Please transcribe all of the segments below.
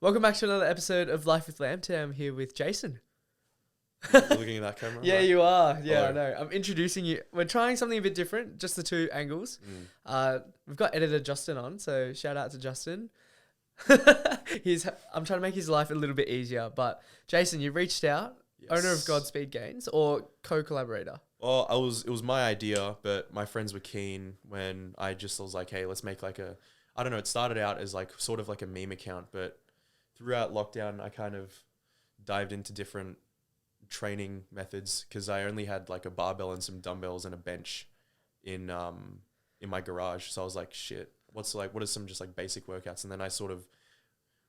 Welcome back to another episode of Life with Lamb. Today I'm here with Jason. You're looking at that camera? Yeah, right? you are. Yeah, Hello. I know. I'm introducing you. We're trying something a bit different, just the two angles. We've got editor Justin on, so shout out to Justin. I'm trying to make his life a little bit easier, but Jason, you reached out, owner of Yes. Godspeed Gains, or co-collaborator? Well, it was my idea, but my friends were keen when I was like, hey, let's make like I don't know, it started out as like sort of like a meme account, but throughout lockdown, I kind of dived into different training methods because I only had like a barbell and some dumbbells and a bench in my garage. So I was like, shit, what are some just like basic workouts? And then I sort of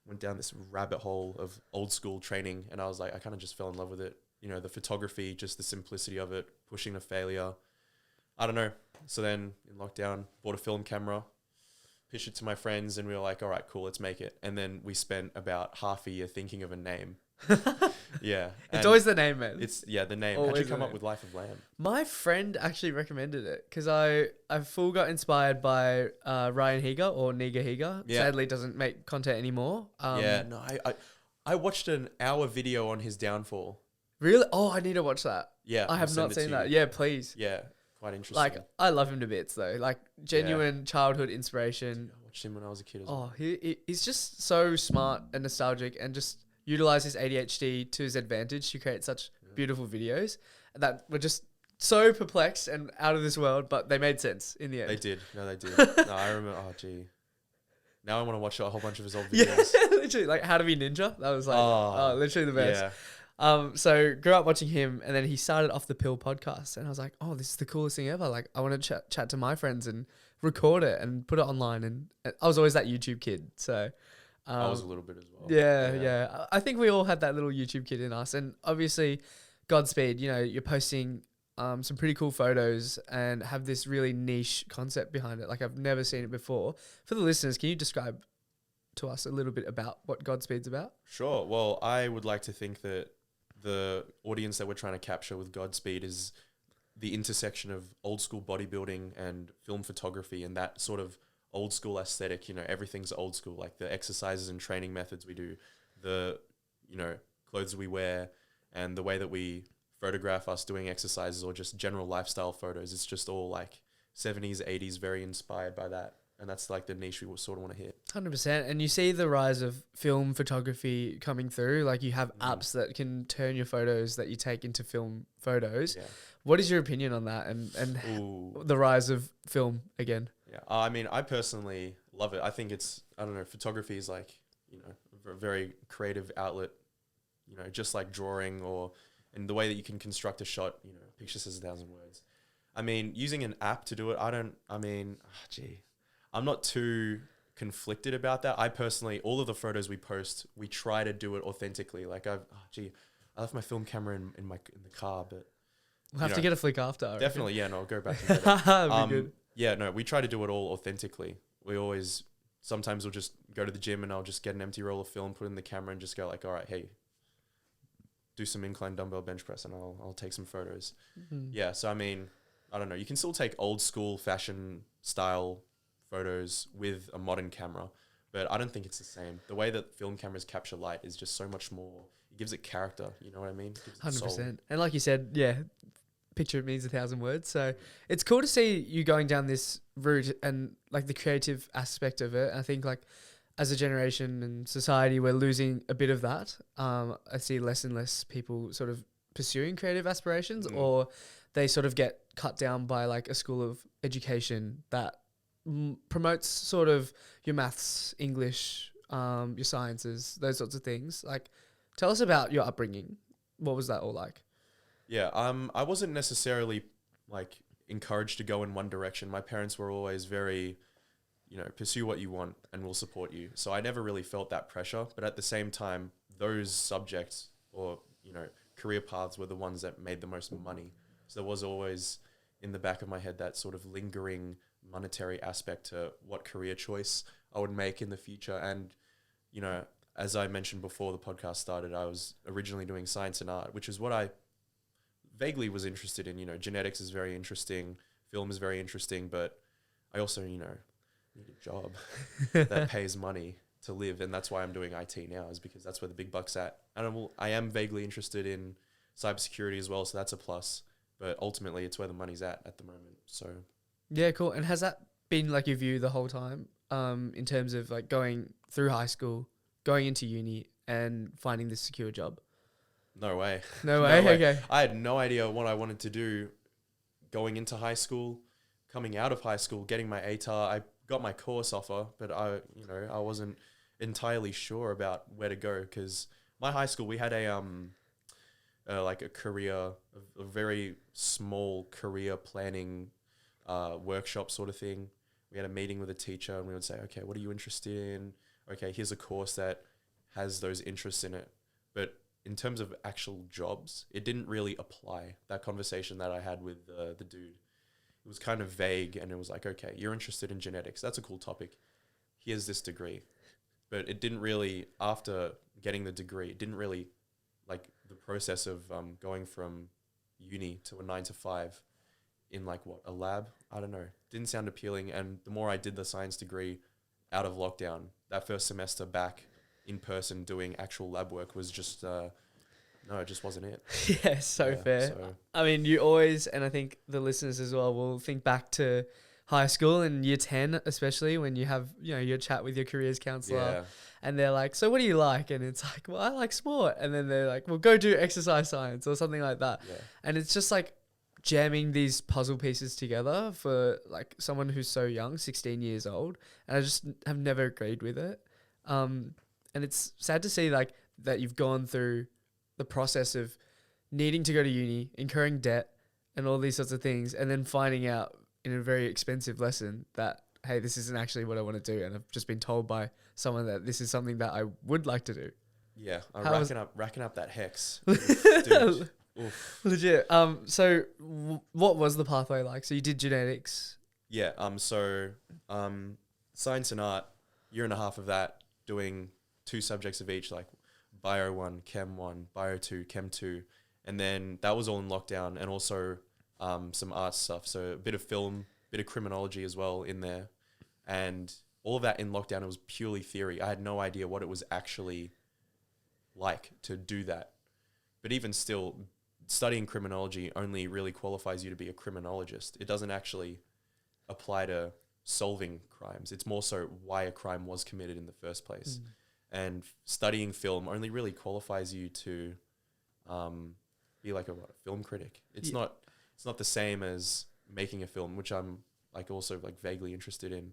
went down this rabbit hole of old school training, and I was like, I kind of just fell in love with it. You know, the photography, just the simplicity of it, pushing to failure. I don't know. So then in lockdown, bought a film camera, pitched it to my friends, and we were like, all right, cool, let's make it. And then we spent about half a year thinking of a name. Yeah. It's always the name, man. The name. How'd Always you the come up name. with Life of Lamb? My friend actually recommended it because I full got inspired by Ryan Higa or Niga Higa. Yeah. Sadly, doesn't make content anymore. I watched an hour video on his downfall. Really? Oh, I need to watch that. Yeah. I I'll have send not it to seen you. that. Yeah, please. Yeah. Quite interesting. Like, I love him to bits though. Like, genuine childhood inspiration. I watched him when I was a kid as well. Oh, he's just so smart and nostalgic and just utilize his ADHD to his advantage to create such beautiful videos that were just so perplexed and out of this world, but they made sense in the end. They did. No, they did. No, I remember. Oh, gee. Now I want to watch a whole bunch of his old videos. Yeah, literally, like How to Be Ninja. That was like, literally the best. Yeah. So grew up watching him, and then he started Off the Pill podcast, and I was like, oh, this is the coolest thing ever. Like, I want to chat to my friends and record it and put it online. And I was always that YouTube kid, so. I was a little bit as well. Yeah. I think we all had that little YouTube kid in us, and obviously, Godspeed. You know, you're posting some pretty cool photos and have this really niche concept behind it. Like I've never seen it before. For the listeners, can you describe to us a little bit about what Godspeed's about? Sure. Well, I would like to think that the audience that we're trying to capture with Godspeed is the intersection of old school bodybuilding and film photography and that sort of old school aesthetic. You know, everything's old school, like the exercises and training methods we do, the, you know, clothes we wear, and the way that we photograph us doing exercises or just general lifestyle photos. It's just all like 70s, 80s, very inspired by that. And that's like the niche we sort of want to hit. 100%. And you see the rise of film photography coming through. Like you have apps that can turn your photos that you take into film photos. Yeah. What is your opinion on that and Ooh. the rise of film again? Yeah. I mean, I personally love it. I think I don't know, photography is like, you know, a very creative outlet, you know, just like drawing and the way that you can construct a shot, you know, picture says 1,000 words. I mean, using an app to do it, I'm not too conflicted about that. I personally, all of the photos we post, we try to do it authentically. Like I left my film camera in the car, but We'll have to get a flick after. I reckon. definitely, yeah, no, I'll go back and get it. That'd be good. Yeah, no, we try to do it all authentically. Sometimes we'll just go to the gym and I'll just get an empty roll of film, put it in the camera and just go like, all right, hey, do some incline dumbbell bench press and I'll take some photos. Mm-hmm. Yeah, so I mean, I don't know. You can still take old school fashion style photos with a modern camera, but I don't think it's the same. The way that film cameras capture light is just so much more. It gives it character. You know what I mean? 100%. And like you said, yeah, picture means 1,000 words. So it's cool to see you going down this route and like the creative aspect of it. I think like as a generation and society, we're losing a bit of that. I see less and less people sort of pursuing creative aspirations, or they sort of get cut down by like a school of education that promotes sort of your maths, English, your sciences, those sorts of things. Like, tell us about your upbringing. What was that all like? Yeah, I wasn't necessarily like encouraged to go in one direction. My parents were always very, you know, pursue what you want and we'll support you. So I never really felt that pressure. But at the same time, those subjects or, you know, career paths were the ones that made the most money. So there was always in the back of my head that sort of lingering monetary aspect to what career choice I would make in the future. And, you know, as I mentioned before the podcast started, I was originally doing science and art, which is what I vaguely was interested in. You know, genetics is very interesting, film is very interesting, but I also, you know, need a job that pays money. to live, and that's why I'm doing IT now, is because that's where the big buck's at. And I am vaguely interested in cybersecurity as well, so that's a plus. But ultimately, it's where the money's at the moment. So Yeah, cool. And has that been like your view the whole time, in terms of like going through high school, going into uni, and finding this secure job? no way. No No way. way. Okay. I had no idea what I wanted to do going into high school, coming out of high school, getting my ATAR. I got my course offer, but I wasn't entirely sure about where to go, because my high school, we had like a career, a very small career planning workshop sort of thing. We had a meeting with a teacher, and we would say, okay, what are you interested in? Okay, here's a course that has those interests in it. But in terms of actual jobs, it didn't really apply. That conversation that I had with the dude, it was kind of vague, and it was like, okay, you're interested in genetics. That's a cool topic. Here's this degree. But it didn't really, after getting the degree, it didn't really, like the process of going from uni to a 9 to 5 in like what, a lab? I don't know. Didn't sound appealing. And the more I did the science degree out of lockdown, that first semester back in person doing actual lab work was just, no, it just wasn't it. Yeah, so fair. So I mean, you always, and I think the listeners as well, will think back to high school and year 10, especially when you have, your chat with your careers counselor, yeah, and they're like, so what do you like? And it's like, well, I like sport. And then they're like, well, go do exercise science or something like that. yeah. And it's just like jamming these puzzle pieces together for like someone who's so young, 16 years old. And I just have never agreed with it. And it's sad to see like that you've gone through the process of needing to go to uni, incurring debt and all these sorts of things, and then finding out in a very expensive lesson that, hey, this isn't actually what I want to do. And I've just been told by someone that this is something that I would like to do. Yeah, I'm How was- racking up that hex. Dude. Oof. Legit. So what was the pathway like? So you did genetics. Yeah, science and art, year and a half of that, doing 2 subjects of each, like Bio 1, Chem 1, Bio 2, Chem 2. And then that was all in lockdown, and also some art stuff. So a bit of film, bit of criminology as well in there. And all of that in lockdown, it was purely theory. I had no idea what it was actually like to do that. But even still, studying criminology only really qualifies you to be a criminologist. It doesn't actually apply to solving crimes. It's more so why a crime was committed in the first place. And studying film only really qualifies you to be like a film critic. It's not the same as making a film, which I'm like also like vaguely interested in,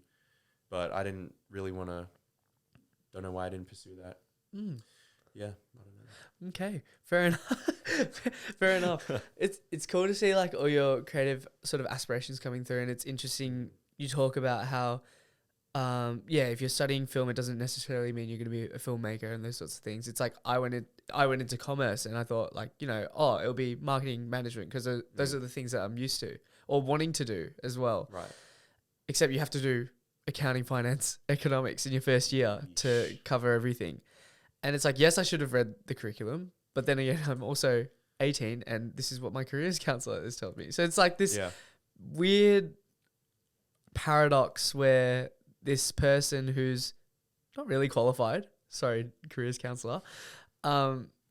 but I didn't really want to. Don't know why I didn't pursue that. Yeah, I don't know. Okay, fair enough. Fair enough. It's cool to see like all your creative sort of aspirations coming through, and it's interesting. You talk about how, if you're studying film, it doesn't necessarily mean you're going to be a filmmaker and those sorts of things. It's like I went into commerce, and I thought like, it'll be marketing management because those are the things that I'm used to or wanting to do as well. Right. Except you have to do accounting, finance, economics in your first year to cover everything. And it's like, yes, I should have read the curriculum, but then again, I'm also 18 and this is what my careers counselor has told me. So it's like this weird paradox where this person who's not really qualified, careers counselor,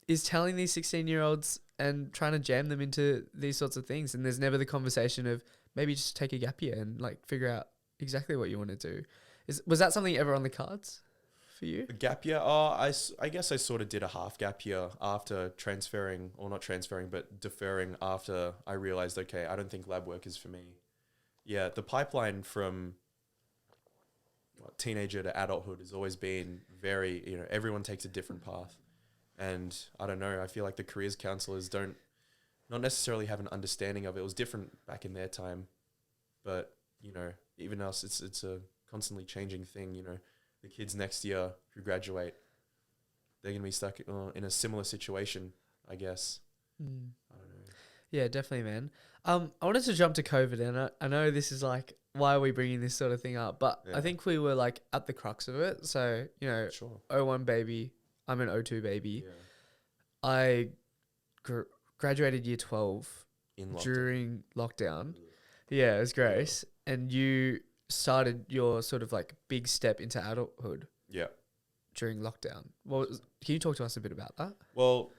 is telling these 16-year-olds and trying to jam them into these sorts of things. And there's never the conversation of maybe just take a gap year and like figure out exactly what you want to do. Was that something ever on the cards for you? A gap year? I guess I sort of did a half gap year after transferring, or not transferring, but deferring after I realized, okay, I don't think lab work is for me. Yeah, the pipeline from teenager to adulthood has always been very, everyone takes a different path. And I don't know, I feel like the careers counselors not necessarily have an understanding of it. It was different back in their time. But, even us, it's a constantly changing thing, The kids next year who graduate, they're going to be stuck in a similar situation, I guess. I don't know. Yeah, definitely, man. I wanted to jump to COVID, and I know this is like, why are we bringing this sort of thing up? But I think we were like at the crux of it. So, Sure. 01 baby, I'm an 02 baby. Yeah. I graduated year 12 In lockdown. during lockdown. Yeah, it was Grace. And you started your sort of like big step into adulthood. Yeah. during lockdown? Can you talk to us a bit about that? Well,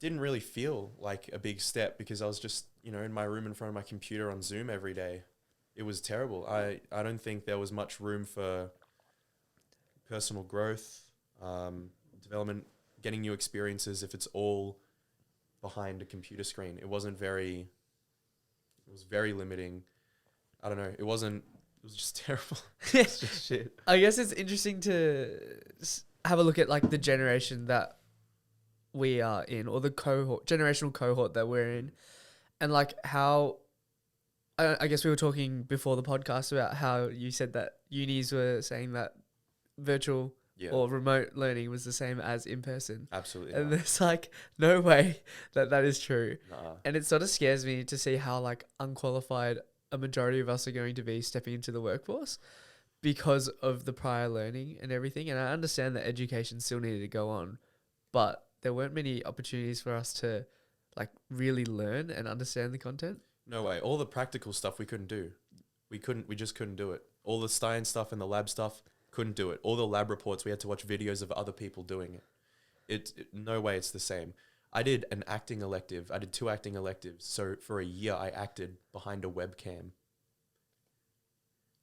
didn't really feel like a big step because I was just, in my room in front of my computer on Zoom every day. It was terrible. I don't think there was much room for personal growth, development, getting new experiences if it's all behind a computer screen. It was very limiting. I don't know. It was just terrible. It's just shit. I guess it's interesting to have a look at like the generation that we are in, or the generational cohort that we're in, and like how, I guess we were talking before the podcast about how you said that unis were saying that virtual or remote learning was the same as in person. Absolutely. And there's like no way that is true. Nuh-uh. And it sort of scares me to see how like unqualified a majority of us are going to be stepping into the workforce because of the prior learning and everything. And I understand that education still needed to go on, but there weren't many opportunities for us to like really learn and understand the content. No way. All the practical stuff we couldn't do. We just couldn't do it. All the science stuff and the lab stuff, couldn't do it. All the lab reports, we had to watch videos of other people doing it. No way it's the same. I did an acting elective. I did 2 acting electives. So for a year, I acted behind a webcam.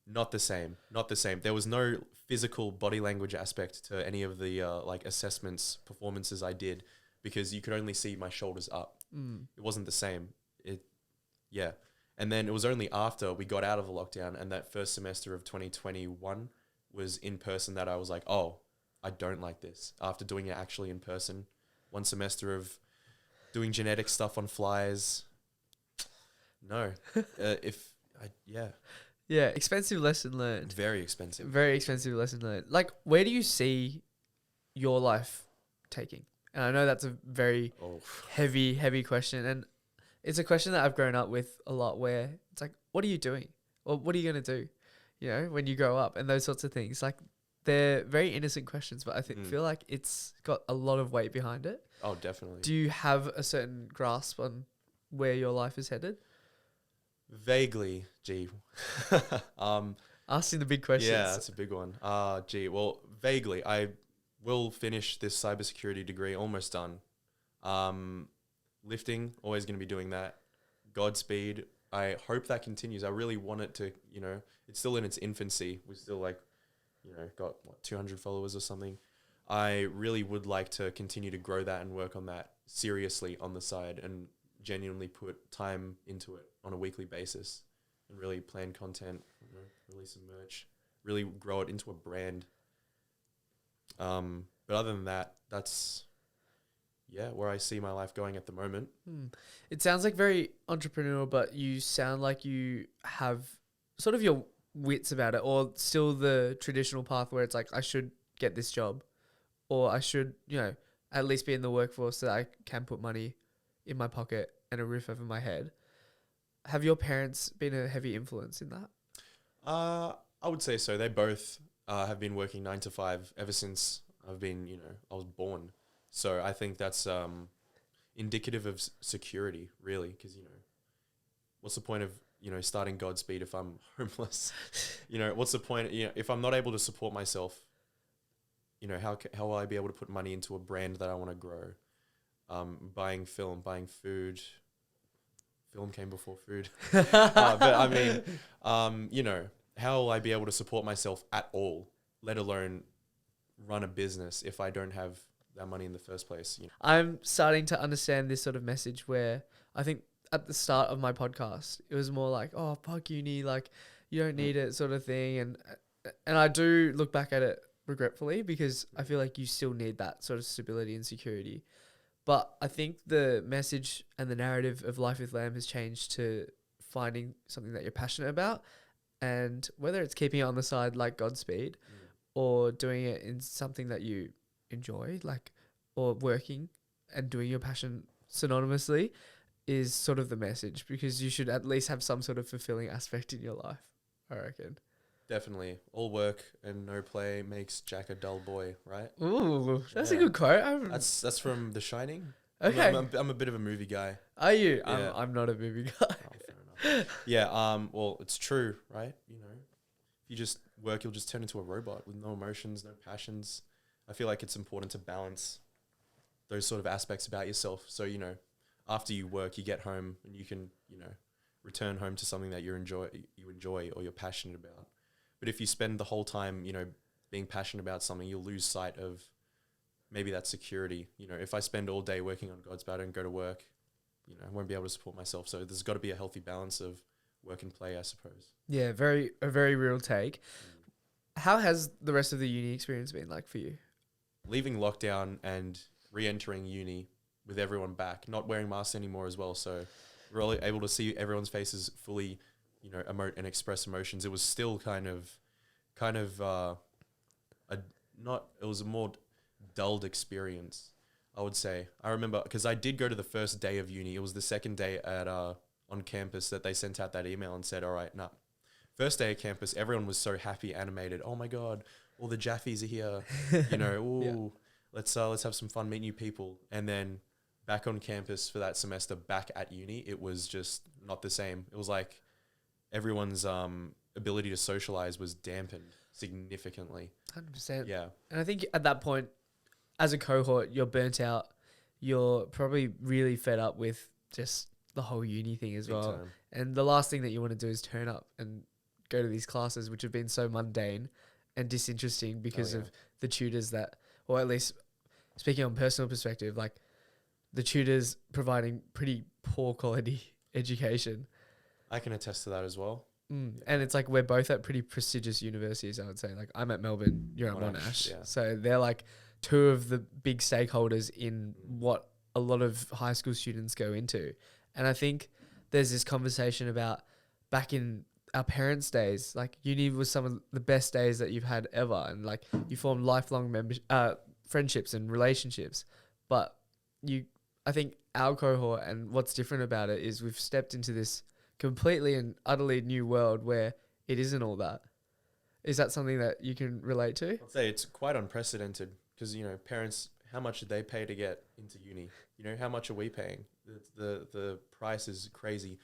Not the same. Not the same. There was no physical body language aspect to any of the like assessments, performances I did, because you could only see my shoulders up. It wasn't the same. Yeah. And then it was only after we got out of the lockdown and that first semester of 2021 was in person that I was like, oh, I don't like this. After doing it actually in person, 1 semester of doing genetic stuff on flies. No. Yeah, expensive lesson learned. Very expensive. Very expensive lesson learned. Like, where do you see your life taking? And I know that's a very heavy question. And it's a question that I've grown up with a lot, where it's like, what are you doing? Or what are you going to do, when you grow up, and those sorts of things. Like, they're very innocent questions, but I feel like it's got a lot of weight behind it. Oh, definitely. Do you have a certain grasp on where your life is headed? Vaguely, G. Asking the big questions. Yeah, that's a big one. Well, vaguely. I will finish this cybersecurity degree, almost done. Lifting, always going to be doing that. Godspeed, I hope that continues. I really want it to, it's still in its infancy. We're still like, got 200 followers or something. I really would like to continue to grow that and work on that seriously on the side and genuinely put time into it on a weekly basis and really plan content, release some merch, really grow it into a brand. But other than that, that's where I see my life going at the moment. It sounds like very entrepreneurial, but you sound like you have sort of your wits about it, or still the traditional path where it's like, I should get this job, or I should, at least be in the workforce so that I can put money in my pocket and a roof over my head. Have your parents been a heavy influence in that? I would say so. They both have been working 9 to 5 ever since I've been, I was born. So I think that's indicative of security, really, because, what's the point of, starting Godspeed if I'm homeless? What's the point, if I'm not able to support myself, how will I be able to put money into a brand that I want to grow? Buying film, buying food. Film came before food. But I mean, how will I be able to support myself at all, let alone run a business if I don't have that money in the first place? I'm starting to understand this sort of message, where I think at the start of my podcast, it was more like, oh, fuck uni, like, you don't need it sort of thing. And I do look back at it regretfully, because I feel like you still need that sort of stability and security. But I think the message and the narrative of Life with Lamb has changed to finding something that you're passionate about. And whether it's keeping it on the side like Godspeed or doing it in something that you enjoy, like, or working and doing your passion synonymously, is sort of the message, because you should at least have some sort of fulfilling aspect in your life, I reckon. Definitely. All work and no play makes Jack a dull boy, right? Ooh, that's a good quote. That's from The Shining. Okay. I'm a bit of a movie guy. Are you? Yeah. I'm not a movie guy. Oh, fair enough. Yeah, well, it's true, right? If you just work, you'll just turn into a robot with no emotions, no passions, I feel like it's important to balance those sort of aspects about yourself. So, you know, after you work, you get home and you can, you know, return home to something that you enjoy or you're passionate about. But if you spend the whole time, you know, being passionate about something, you'll lose sight of maybe that security. You know, if I spend all day working on Godspeed and go to work, you know, I won't be able to support myself. So there's got to be a healthy balance of work and play, I suppose. Yeah, a very real take. How has the rest of the uni experience been like for you? Leaving lockdown and re-entering uni with everyone back, not wearing masks anymore as well. So we're all able to see everyone's faces fully, you know, emote and express emotions. It was still it was a more dulled experience, I would say. I remember, because I did go to the first day of uni. It was the second day at on campus that they sent out that email and said, all right, nah. First day of campus, everyone was so happy, animated. Oh my God, all the Jaffies are here. You know, ooh, let's have some fun, meet new people. And then back on campus for that semester, back at uni, it was just not the same. It was like everyone's ability to socialize was dampened significantly. 100%. Yeah. And I think at that point, as a cohort, you're burnt out. You're probably really fed up with just the whole uni thing as Big well. time. And the last thing that you want to do is turn up and go to these classes, which have been so mundane and disinteresting because of the tutors that, or at least speaking on personal perspective, like the tutors providing pretty poor quality education. I can attest to that as well. And it's like we're both at pretty prestigious universities, I would say. Like I'm at Melbourne, you're at Monash. Yeah. So they're like two of the big stakeholders in what a lot of high school students go into. And I think there's this conversation about back in our parents' days, like uni was some of the best days that you've had ever. And like you form lifelong friendships and relationships. But I think our cohort and what's different about it is we've stepped into this completely and utterly new world where it isn't all that. Is that something that you can relate to? I'd say it's quite unprecedented because, you know, parents, how much did they pay to get into uni? You know, how much are we paying? The price is crazy.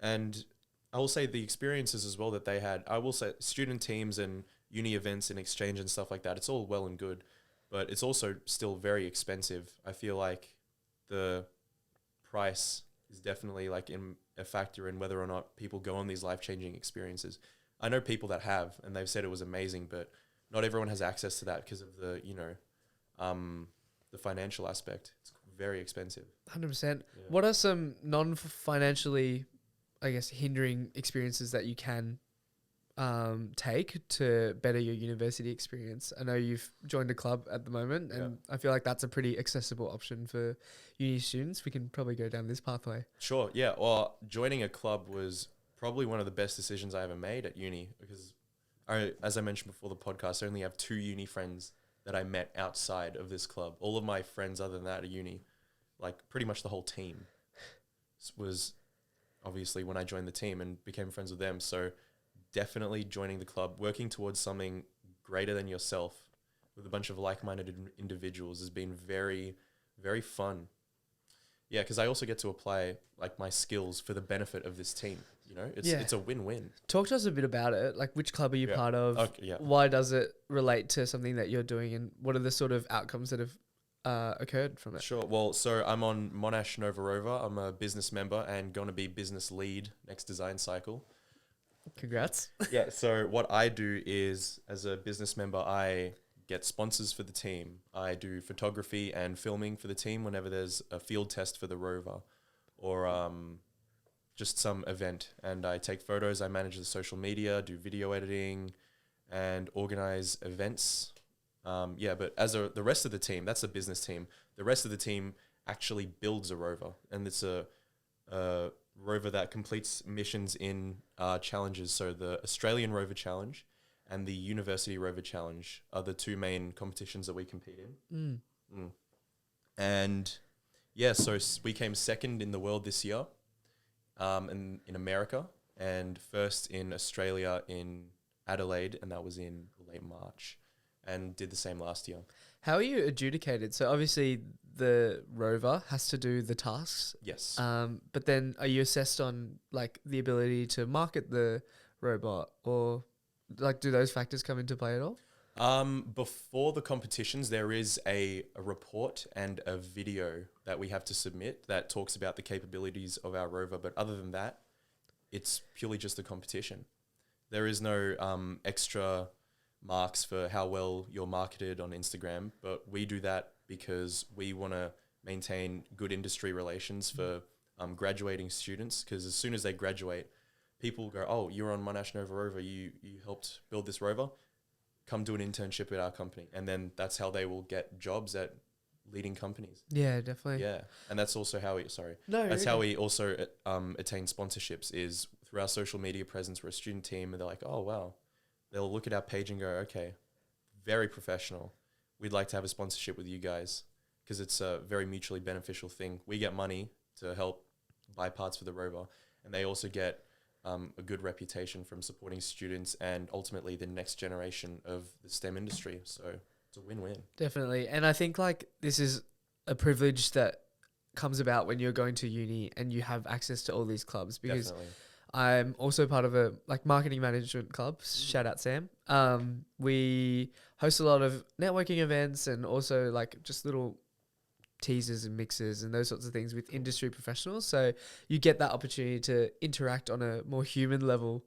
And I will say the experiences as well that they had, I will say student teams and uni events and exchange and stuff like that, it's all well and good, but it's also still very expensive. I feel like the price is definitely like in a factor in whether or not people go on these life-changing experiences. I know people that have, and they've said it was amazing, but not everyone has access to that because of the, you know, the financial aspect. It's very expensive. 100%. Yeah. What are some non-financially, I guess, hindering experiences that you can take to better your university experience? I know you've joined a club at the moment, and I feel like that's a pretty accessible option for uni students. We can probably go down this pathway. Sure, yeah. Well, joining a club was probably one of the best decisions I ever made at uni because, as I mentioned before the podcast, I only have 2 uni friends that I met outside of this club. All of my friends other than that at uni, like pretty much the whole team, was obviously when I joined the team and became friends with them. So definitely joining the club, working towards something greater than yourself with a bunch of like-minded individuals has been very, very fun. Yeah, because I also get to apply like my skills for the benefit of this team. You know, it's a win-win. Talk to us a bit about it. Like, which club are you part of? Okay, yeah. Why does it relate to something that you're doing, and what are the sort of outcomes that have occurred from it? Sure. Well, so I'm on Monash Nova Rover. I'm a business member and going to be business lead next design cycle. Congrats. Yeah. So what I do is, as a business member, I get sponsors for the team. I do photography and filming for the team whenever there's a field test for the rover or just some event. And I take photos, I manage the social media, do video editing and organize events. But as the rest of the team, that's the business team. The rest of the team actually builds a rover, and it's a rover that completes missions in challenges. So the Australian Rover Challenge and the University Rover Challenge are the 2 main competitions that we compete in. And yeah, so we came second in the world this year, in America, and first in Australia in Adelaide, and that was in late March, and did the same last year. How are you adjudicated? So obviously the rover has to do the tasks. Yes. But then are you assessed on like the ability to market the robot, or like do those factors come into play at all? Before the competitions, there is a report and a video that we have to submit that talks about the capabilities of our rover. But other than that, it's purely just the competition. There is no extra marks for how well you're marketed on Instagram, but we do that because we want to maintain good industry relations for graduating students. Because as soon as they graduate, people go, "Oh, you're on Monash Nova Rover. You helped build this rover. Come do an internship at our company," and then that's how they will get jobs at leading companies. Yeah, definitely. Yeah, and that's also how we. Sorry, No, that's you're how okay. we also attain sponsorships is through our social media presence. We're a student team, and they're like, "Oh wow," they'll look at our page and go, "Okay, very professional. We'd like to have a sponsorship with you guys," because it's a very mutually beneficial thing. We get money to help buy parts for the rover, and they also get a good reputation from supporting students and ultimately the next generation of the STEM industry. So it's a win-win. Definitely. And I think like this is a privilege that comes about when you're going to uni and you have access to all these clubs, because Definitely. I'm also part of a like marketing management club. Shout out Sam. We host a lot of networking events and also like just little teasers and mixers and those sorts of things with industry professionals. So you get that opportunity to interact on a more human level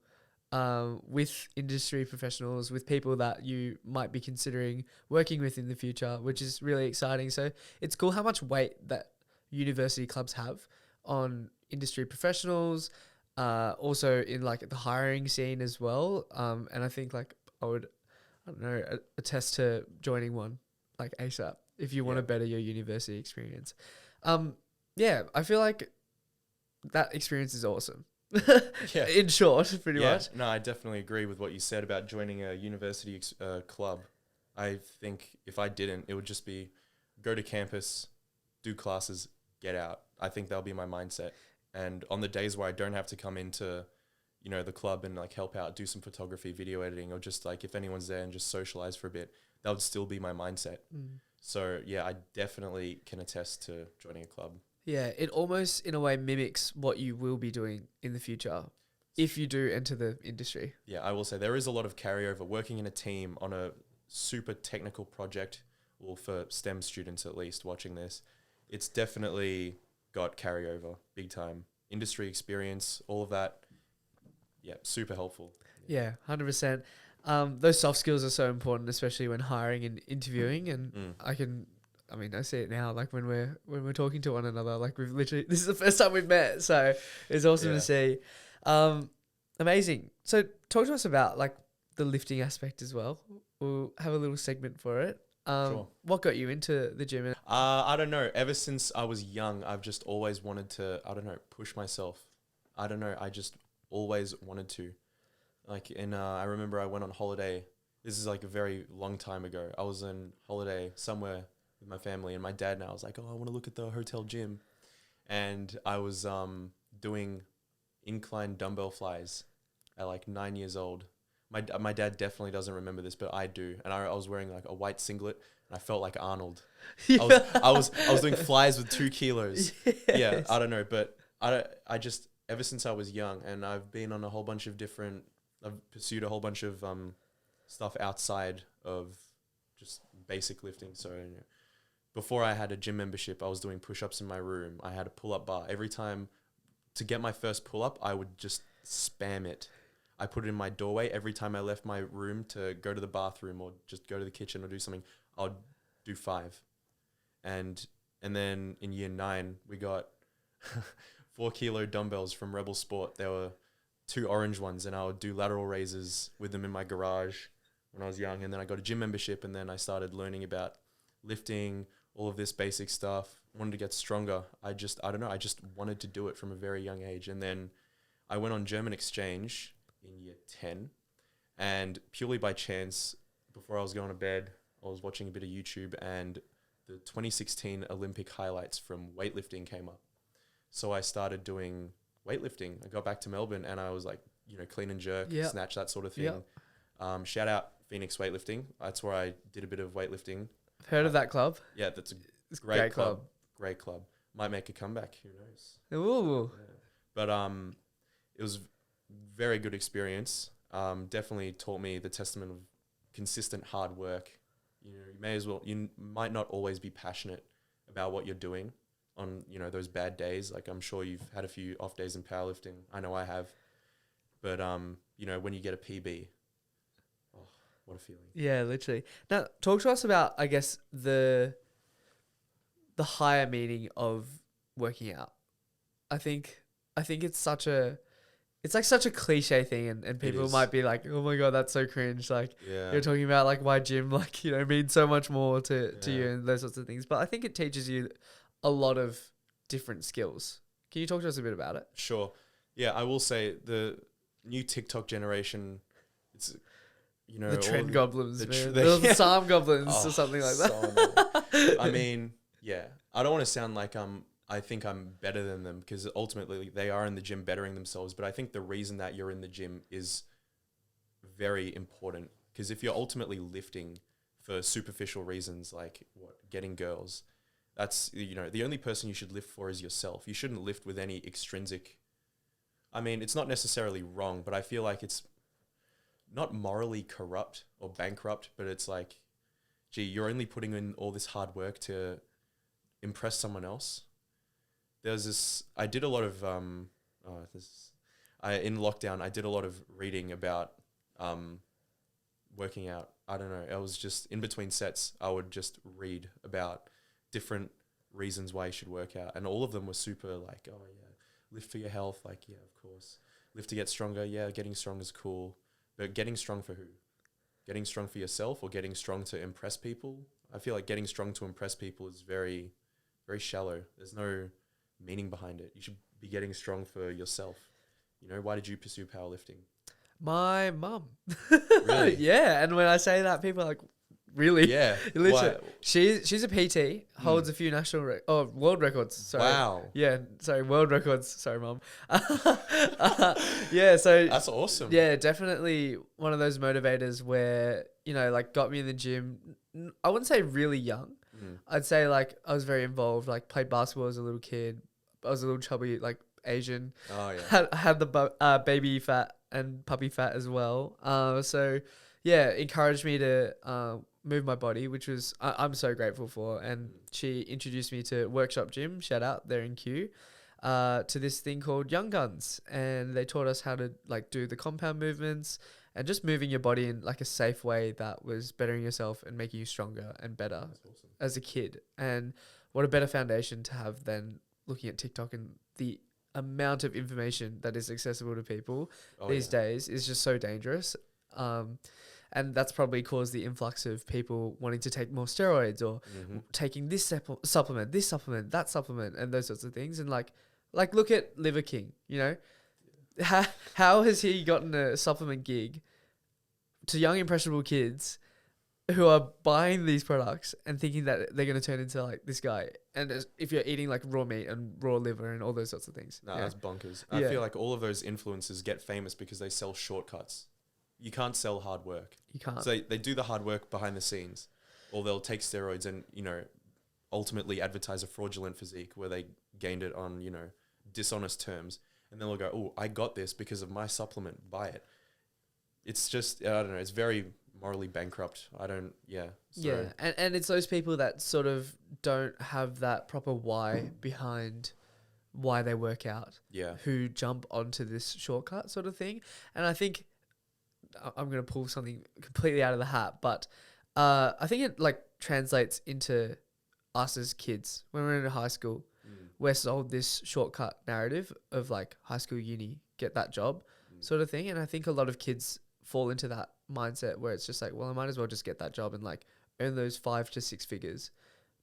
with industry professionals, with people that you might be considering working with in the future, which is really exciting. So it's cool how much weight that university clubs have on industry professionals, also in like the hiring scene as well. And I think like I don't know, attest to joining one like ASAP if you want to Yeah. better your university experience. Yeah, I feel like that experience is awesome. Yeah. In short, pretty Yeah, much. no, I definitely agree with what you said about joining a university club. I think if I didn't, it would just be go to campus, do classes, get out. I think that'll be my mindset. And on the days where I don't have to come into, the club and like help out, do some photography, video editing, or just like if anyone's there and just socialize for a bit, that would still be my mindset. Mm. So yeah, I definitely can attest to joining a club. Yeah, it almost in a way mimics what you will be doing in the future if you do enter the industry. Yeah, I will say there is a lot of carryover working in a team on a super technical project, well, for STEM students at least watching this. It's definitely got carryover big time. Industry experience, all of that. Yeah, super helpful. Yeah, 100%. Those soft skills are so important, especially when hiring and interviewing. And I see it now, like when we're talking to one another, like we've literally, this is the first time we've met. So it's awesome Yeah. to see. Amazing. So talk to us about like the lifting aspect as well. We'll have a little segment for it. Sure. What got you into the gym? I don't know. Ever since I was young, I've just always wanted to, I don't know, push myself. I don't know. I just always wanted to. Like I remember I went on holiday. This is like a very long time ago. I was on holiday somewhere with my family and my dad, and I was like, "Oh, I want to look at the hotel gym," and I was doing incline dumbbell flies at like 9 years old. My dad definitely doesn't remember this, but I do. And I was wearing like a white singlet, and I felt like Arnold. I was doing flies with 2 kilos. Yeah, I don't know, but I just ever since I was young, and I've been on a whole bunch of different. I've pursued a whole bunch of stuff outside of just basic lifting. So before I had a gym membership, I was doing push-ups in my room. I had a pull-up bar. Every time to get my first pull-up, I would just spam it. I put it in my doorway. Every time I left my room to go to the bathroom or just go to the kitchen or do something, I'd do 5. And then in year 9, we got 4-kilo dumbbells from Rebel Sport. There were 2 orange ones, and I would do lateral raises with them in my garage when I was young. And then I got a gym membership, and then I started learning about lifting, all of this basic stuff. Wanted to get stronger. I don't know. I just wanted to do it from a very young age. And then I went on German exchange in year 10, and purely by chance, before I was going to bed, I was watching a bit of YouTube, and the 2016 Olympic highlights from weightlifting came up. So I started doing weightlifting. I got back to Melbourne, and I was like, clean and jerk, snatch, that sort of thing. Shout out Phoenix Weightlifting. That's where I did a bit of weightlifting. I've heard of that club. Yeah, that's a It's great club. Great club. Might make a comeback. Who knows? Ooh. Yeah. But it was very good experience. Definitely taught me the testament of consistent hard work, you know, you might not always be passionate about what you're doing on, you know, those bad days. Like, I'm sure you've had a few off days in powerlifting. I know I have. But, you know, when you get a PB, oh, what a feeling. Yeah, literally. Now, talk to us about, I guess, the higher meaning of working out. I think it's such a cliche thing, and people might be like, oh my God, that's so cringe. Like, you're talking about like why gym, like, you know, means so much more to you and those sorts of things. But I think it teaches you a lot of different skills. Can you talk to us a bit about it? Sure. Yeah, I will say the new TikTok generation, it's, you know, the trend goblins, the the Psalm goblins or something like that. So I mean, yeah, I don't want to sound like I think I'm better than them, because ultimately they are in the gym bettering themselves. But I think the reason that you're in the gym is very important, because if you're ultimately lifting for superficial reasons, like getting girls, that's, you know, the only person you should lift for is yourself. You shouldn't lift with any extrinsic. I mean, it's not necessarily wrong, but I feel like it's not morally corrupt or bankrupt, but it's like, gee, you're only putting in all this hard work to impress someone else. There's this, I did a lot of, in lockdown, I did a lot of reading about working out. I don't know. I was just, in between sets, I would just read about different reasons why you should work out. And all of them were super like, oh yeah, lift for your health. Like, yeah, of course. Lift to get stronger. Yeah, getting strong is cool. But getting strong for who? Getting strong for yourself, or getting strong to impress people? I feel like getting strong to impress people is very, very shallow. There's no meaning behind it. You should be getting strong for yourself. You know, why did you pursue powerlifting? My mum. Really? Yeah, and when I say that, people are like, really? Yeah. Literally. She's a PT, holds a few world records. Sorry. Wow. Yeah, sorry, world records. Sorry, mum. Yeah, so that's awesome. Yeah, definitely one of those motivators where, you know, like, got me in the gym. I wouldn't say really young. I'd say like I was very involved, like played basketball as a little kid. I was a little chubby, like Asian. Oh yeah. Had the baby fat and puppy fat as well. So yeah, encouraged me to move my body, which was I'm so grateful for. And she introduced me to Workshop Gym, shout out there in Kew, to this thing called Young Guns, and they taught us how to like do the compound movements and just moving your body in like a safe way that was bettering yourself and making you stronger and better as a kid. And what a better foundation to have than looking at TikTok, and the amount of information that is accessible to people these days is just so dangerous. And that's probably caused the influx of people wanting to take more steroids, or taking this supplement, that supplement, and those sorts of things. And like look at Liver King, you know, how has he gotten a supplement gig to young impressionable kids who are buying these products and thinking that they're going to turn into like this guy? And if you're eating like raw meat and raw liver and all those sorts of things. No, that's bonkers. I feel like all of those influencers get famous because they sell shortcuts. You can't sell hard work. You can't. So they do the hard work behind the scenes, or they'll take steroids and, you know, ultimately advertise a fraudulent physique where they gained it on, you know, dishonest terms. And then they'll go, oh, I got this because of my supplement, buy it. It's just, I don't know, it's very morally bankrupt. So and it's those people that sort of don't have that proper why behind why they work out, who jump onto this shortcut sort of thing. And I think I'm going to pull something completely out of the hat, but I think it like translates into us as kids when we're in high school. We're sold this shortcut narrative of like high school, uni, get that job sort of thing. And I think a lot of kids fall into that mindset where it's just like, well, I might as well just get that job and like earn those 5 to 6 figures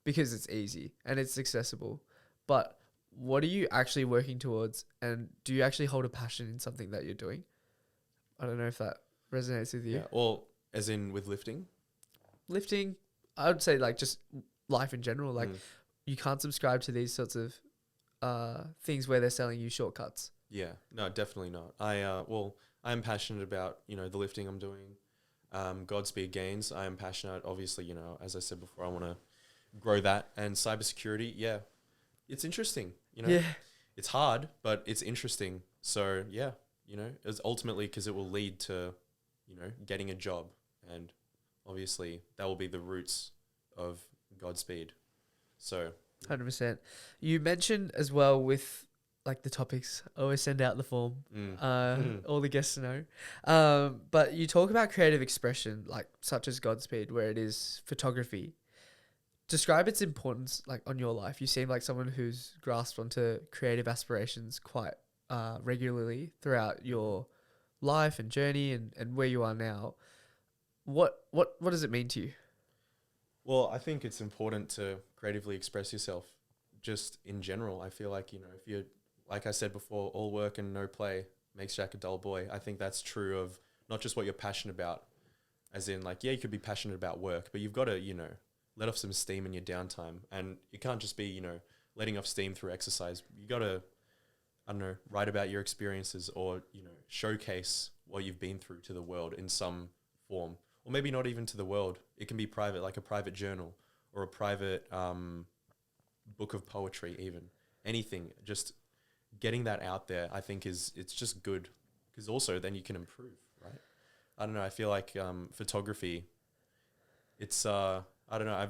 because it's easy and it's accessible. But what are you actually working towards? And do you actually hold a passion in something that you're doing? I don't know if that resonates with you. Yeah. Well, as in with lifting? Lifting, I would say like just life in general. Like you can't subscribe to these sorts of things where they're selling you shortcuts. Yeah, no, definitely not. I'm passionate about, you know, the lifting I'm doing. Godspeed Gains, I am passionate. Obviously, you know, as I said before, I want to grow that. And cybersecurity, yeah, it's interesting. You know, it's hard, but it's interesting. So yeah, you know, it's ultimately because it will lead to, you know, getting a job and obviously that will be the roots of Godspeed. So 100%. You mentioned as well with like the topics, I always send out the form, all the guests know. But you talk about creative expression, like such as Godspeed, where it is photography. Describe its importance like on your life. You seem like someone who's grasped onto creative aspirations quite regularly throughout your life and journey and where you are now. What does it mean to you? well, I think it's important to creatively express yourself just in general. I feel like, if you're, like I said before, all work and no play makes Jack a dull boy. I think that's true of not just what you're passionate about, as in like, yeah, you could be passionate about work, but you've got to, let off some steam in your downtime. And it can't just be, letting off steam through exercise. You got to, I don't know, write about your experiences or, showcase what you've been through to the world in some form. Or maybe not even to the world. It can be private, like a private journal or a private book of poetry even. Anything, just getting that out there, I think it's just good. Because also then you can improve, right? I don't know, I feel like photography, it's, I don't know,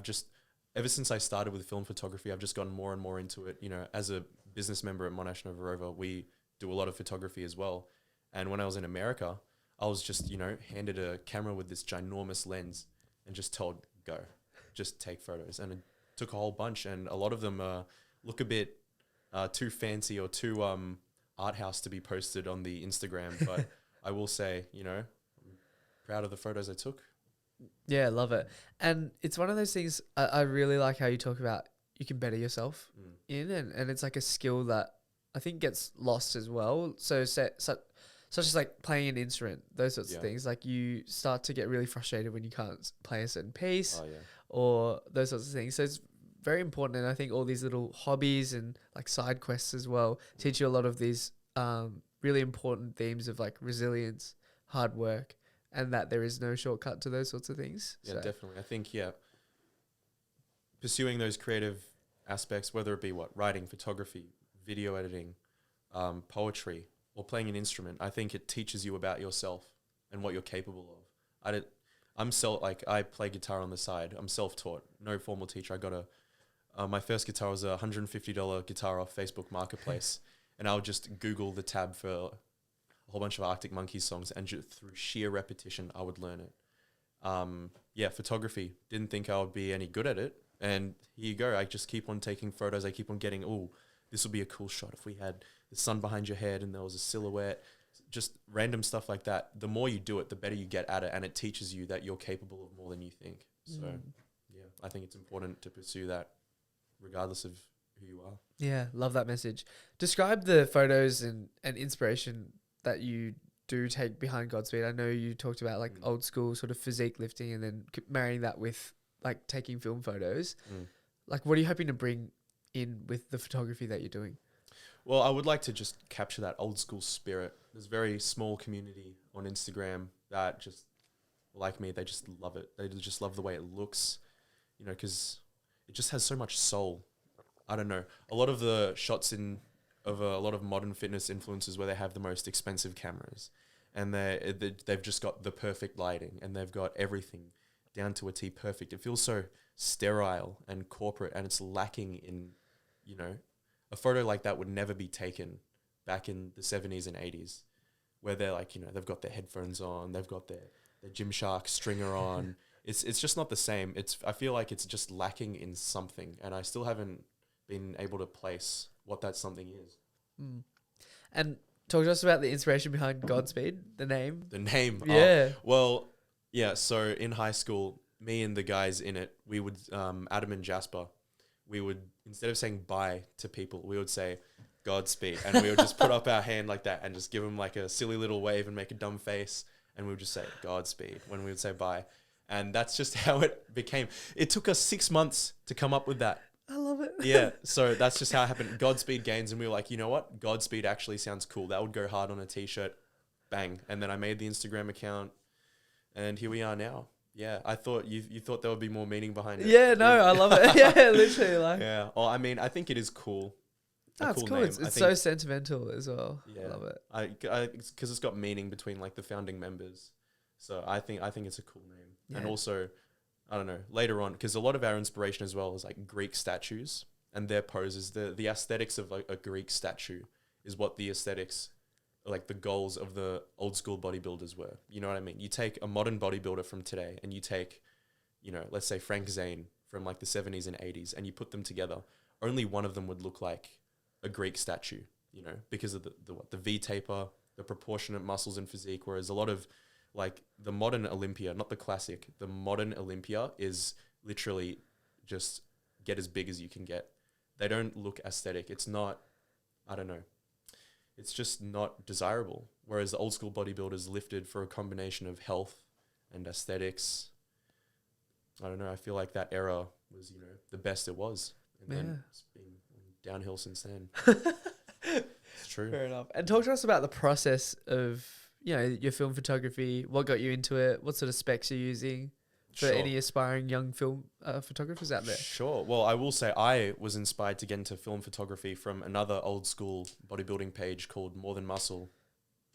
ever since I started with film photography, I've just gotten more and more into it. As a business member at Monash Nova Rover, we do a lot of photography as well. And when I was in America, I was just, handed a camera with this ginormous lens and just told, go, just take photos. And it took a whole bunch. And a lot of them look a bit too fancy or too art house to be posted on the Instagram. But I will say, I'm proud of the photos I took. Yeah, love it. And it's one of those things I really like how you talk about you can better yourself in, and it's like a skill that I think gets lost as well. So such as like playing an instrument, those sorts of things. Like you start to get really frustrated when you can't play a certain piece or those sorts of things. So it's very important. And I think all these little hobbies and like side quests as well teach you a lot of these really important themes of like resilience, hard work, and that there is no shortcut to those sorts of things. Yeah, definitely. I think, pursuing those creative aspects, whether it be writing, photography, video editing, poetry, or playing an instrument, I think it teaches you about yourself and what you're capable of. I play guitar on the side. I'm self-taught, no formal teacher. I got my first guitar was a $150 guitar off Facebook Marketplace, and I would just Google the tab for a whole bunch of Arctic Monkeys songs, and through sheer repetition, I would learn it. Photography. Didn't think I would be any good at it, and here you go. I just keep on taking photos. I keep on getting, this would be a cool shot if we had the sun behind your head and there was a silhouette, just random stuff like that. The more you do it, the better you get at it, and it teaches you that you're capable of more than you think. So, I think it's important to pursue that regardless of who you are. Yeah, love that message. Describe the photos and inspiration that you do take behind Godspeed. I know you talked about like old school sort of physique lifting and then marrying that with like taking film photos. Like, what are you hoping to bring in with the photography that you're doing? Well, I would like to just capture that old school spirit. There's a very small community on Instagram that just, like me, they just love it. They just love the way it looks, because it just has so much soul. I don't know. A lot of the shots of a lot of modern fitness influencers where they have the most expensive cameras and they've just got the perfect lighting and they've got everything down to a T perfect. It feels so sterile and corporate, and it's lacking in, a photo like that would never be taken back in the 70s and 80s, where they're like, they've got their headphones on, they've got their Gymshark stringer on. It's just not the same. I feel like it's just lacking in something, and I still haven't been able to place what that something is. And talk to us about the inspiration behind Godspeed, the name. The name. Yeah. So in high school, me and the guys in it, we would, Adam and Jasper, we would, instead of saying bye to people, we would say Godspeed. And we would just put up our hand like that and just give them like a silly little wave and make a dumb face. And we would just say Godspeed when we would say bye. And that's just how it became. It took us 6 months to come up with that. I love it. Yeah. So that's just how it happened. Godspeed Gains. And we were like, you know what? Godspeed actually sounds cool. That would go hard on a t-shirt. Bang. And then I made the Instagram account. And here we are now. Yeah, I thought you thought there would be more meaning behind it. Yeah, no, I love it. Yeah, literally, like. Yeah. Well, I mean, I think it is cool. No, it's cool. It's so sentimental as well. Yeah. I love it. Because it's got meaning between like the founding members. So I think it's a cool name. And Yeah. also, I don't know, later on, because a lot of our inspiration as well is like Greek statues and their poses. The aesthetics of like a Greek statue is what the aesthetics, like the goals of the old school bodybuilders were. You know what I mean? You take a modern bodybuilder from today and you take, you know, let's say Frank Zane from like the 70s and 80s, and you put them together, only one of them would look like a Greek statue, you know, because of the V taper, the proportionate muscles and physique, whereas a lot of like the modern Olympia, not the classic, the modern Olympia is literally just get as big as you can get. They don't look aesthetic. It's not, I don't know, it's just not desirable. Whereas the old school bodybuilders lifted for a combination of health and aesthetics. I don't know. I feel like that era was, you know, the best it was. And then it's been downhill since then. It's true. Fair enough. And talk to us about the process of, you know, your film photography. What got you into it? What sort of specs you're using for any aspiring young film photographers out there? Sure. Well, I will say I was inspired to get into film photography from another old school bodybuilding page called More Than Muscle.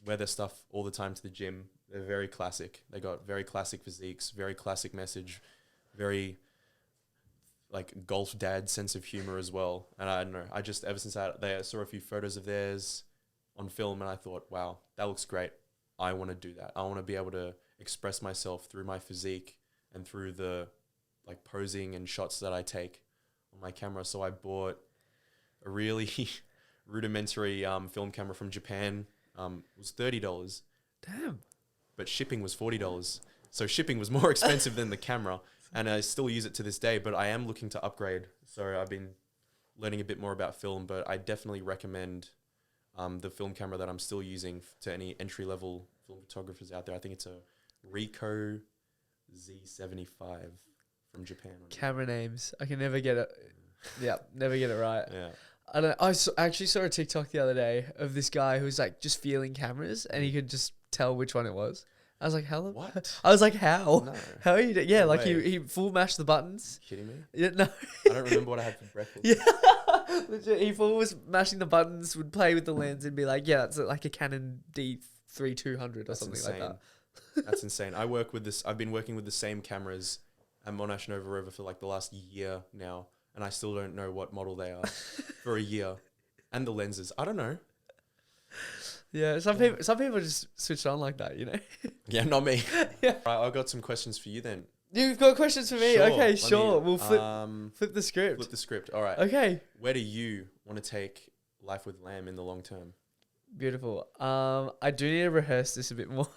Wear their stuff all the time to the gym. They're very classic. They got very classic physiques, very classic message, very like golf dad sense of humor as well. And I don't know, I just, ever since I saw a few photos of theirs on film and I thought, wow, that looks great. I want to do that. I want to be able to express myself through my physique and through the like posing and shots that I take on my camera. So I bought a really rudimentary film camera from Japan. It was $30. Damn. But shipping was $40. So shipping was more expensive than the camera. And I still use it to this day, but I am looking to upgrade. So I've been learning a bit more about film, but I definitely recommend the film camera that I'm still using to any entry-level film photographers out there. I think it's a Ricoh Z75 from Japan. Camera names. I can never get it. Yeah, never get it right. Yeah. I don't know. I actually saw a TikTok the other day of this guy who was like just feeling cameras and he could just tell which one it was. I was like, how? What? I was like, how? No. How are you doing? Yeah, No like way. he full mashed the buttons. Kidding me? Yeah, no. I don't remember what I had for breakfast. Yeah. Legit, he full was mashing the buttons, would play with the lens and be like, yeah, that's like a Canon D3200 or That's something insane. like that. That's insane. I've been working with the same cameras at Monash Nova River for like the last year now, and I still don't know what model they are for a year. And the lenses, I don't know. Yeah, some people just switched on like that, you know. Yeah, not me. Yeah. Right, I've got some questions for you then. You've got questions for me? Sure, Okay, let sure. me, We'll flip the script. Flip the script. All right. Okay. Where do you want to take Life with Lamb in the long term? Beautiful. I do need to rehearse this a bit more,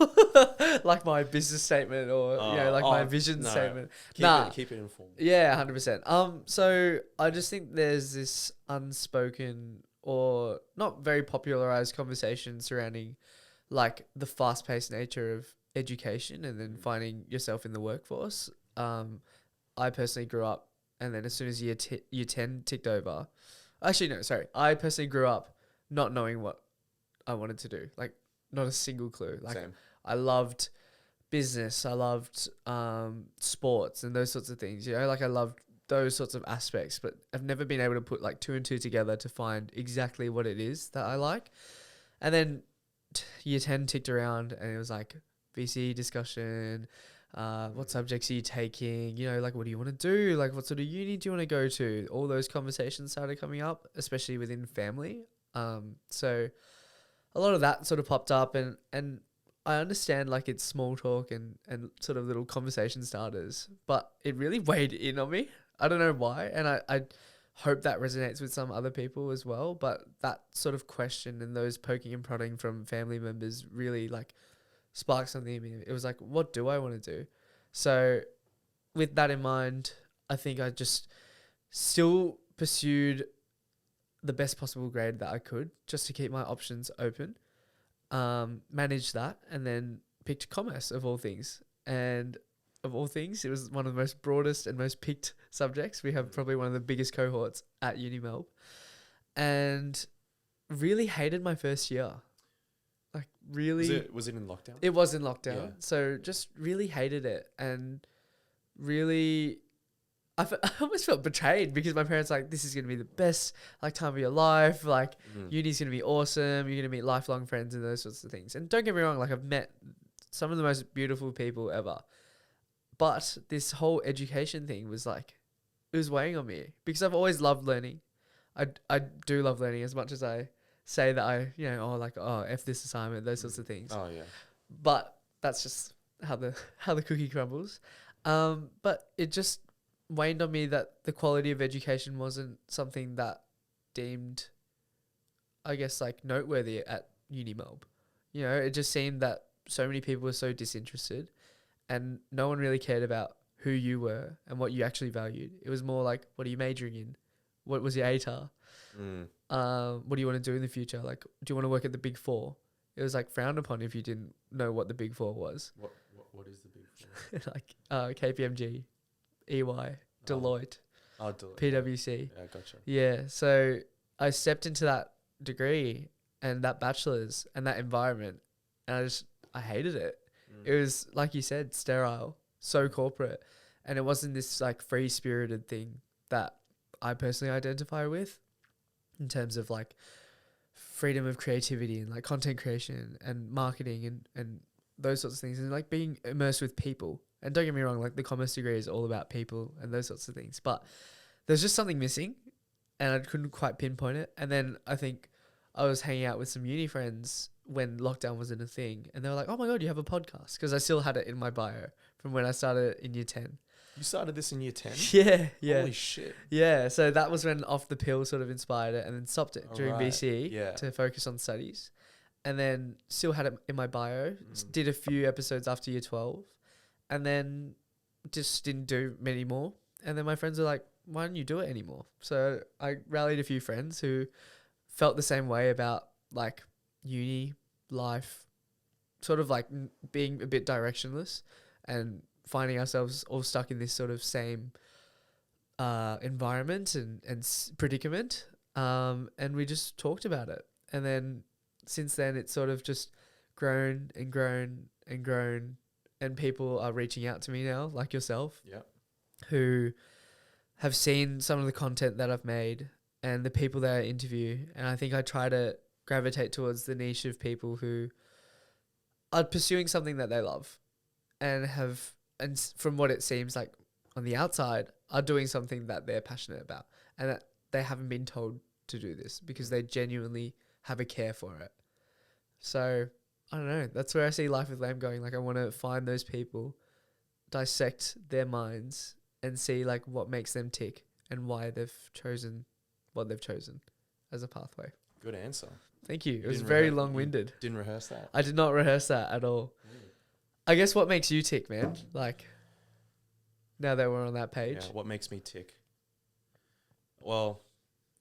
like my business statement or my vision statement. Keep it informal. Yeah, 100%. So I just think there's this unspoken or not very popularized conversation surrounding like the fast-paced nature of education and then finding yourself in the workforce. I personally grew up, and then as soon as year 10 ticked over, actually no, sorry, I personally grew up not knowing what I wanted to do, like not a single clue. Like Same. I loved business, I loved sports and those sorts of things, you know, like I loved those sorts of aspects, but I've never been able to put like 2 and 2 together to find exactly what it is that I like. And then year 10 ticked around and it was like VC discussion, what subjects are you taking, you know, like what do you want to do, like what sort of uni do you want to go to, all those conversations started coming up, especially within family. So a lot of that sort of popped up, and I understand like it's small talk and sort of little conversation starters, but it really weighed in on me. I don't know why, and I hope that resonates with some other people as well, but that sort of question and those poking and prodding from family members really like sparked something in me. It was like, what do I want to do? So with that in mind, I think I just still pursued the best possible grade that I could just to keep my options open, managed that, and then picked commerce of all things. And of all things, it was one of the most broadest and most picked subjects. We have probably one of the biggest cohorts at Uni Melb, and really hated my first year. Like really, was it in lockdown? It was in lockdown. Yeah. So just really hated it, and really I almost felt betrayed because my parents like, this is going to be the best like time of your life. Like uni's going to be awesome. You're going to meet lifelong friends and those sorts of things. And don't get me wrong, like I've met some of the most beautiful people ever. But this whole education thing was like, it was weighing on me because I've always loved learning. I do love learning as much as I say that I, F this assignment, those sorts of things. Oh yeah. But that's just how the cookie crumbles. But it just waned on me that the quality of education wasn't something that deemed, I guess, like noteworthy at uni Melb. You know, it just seemed that so many people were so disinterested and no one really cared about who you were and what you actually valued. It was more like, what are you majoring in? What was your ATAR? What do you want to do in the future? Like, do you want to work at the Big Four? It was like frowned upon if you didn't know what the Big Four was. What is the Big Four? Like KPMG, EY, Deloitte, Deloitte. PwC. Yeah, gotcha. Yeah, so I stepped into that degree and that bachelor's and that environment, and I hated it. It was, like you said, sterile, so corporate, and it wasn't this like free-spirited thing that I personally identify with in terms of like freedom of creativity and like content creation and marketing and those sorts of things, and like being immersed with people. And don't get me wrong, like the commerce degree is all about people and those sorts of things, but there's just something missing and I couldn't quite pinpoint it. And then I think I was hanging out with some uni friends when lockdown wasn't a thing, and they were like, oh my God, you have a podcast? Because I still had it in my bio from when I started in year 10. You started this in year 10? Yeah. Holy shit. Yeah, so that was when Off the Pill sort of inspired it, and then stopped it during BCE Yeah. to focus on studies. And then still had it in my bio, did a few episodes after year 12, and then just didn't do many more. And then my friends were like, why don't you do it anymore? So I rallied a few friends who felt the same way about like uni life, sort of like being a bit directionless and finding ourselves all stuck in this sort of same environment and predicament. And we just talked about it. And then since then, it's sort of just grown and grown and grown. And people are reaching out to me now, like yourself, who have seen some of the content that I've made and the people that I interview. And I think I try to gravitate towards the niche of people who are pursuing something that they love and from what it seems like on the outside, are doing something that they're passionate about and that they haven't been told to do this because they genuinely have a care for it. So I don't know. That's where I see Life with Lamb going. Like, I want to find those people, dissect their minds and see like what makes them tick and why they've chosen what they've chosen as a pathway. Good answer. Thank you. It was very long-winded. Didn't rehearse that? I did not rehearse that at all. I guess what makes you tick, man? Like, now that we're on that page. Yeah, what makes me tick? Well,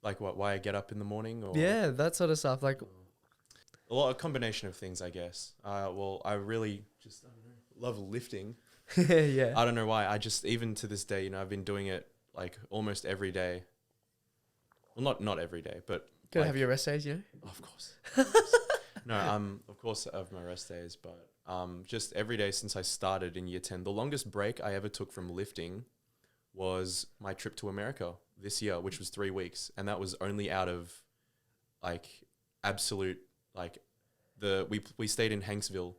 like what? Why I get up in the morning? Or yeah, that sort of stuff. Like, a combination of things, I guess. Well, I really just love lifting. yeah. I don't know why. I just, even to this day, I've been doing it like almost every day. Well, not every day, but gotta have your rest days, Of course. No, of course I have my rest days, but just every day since I started in year 10. The longest break I ever took from lifting was my trip to America this year, which was 3 weeks, and that was only out of like absolute like we stayed in Hanksville,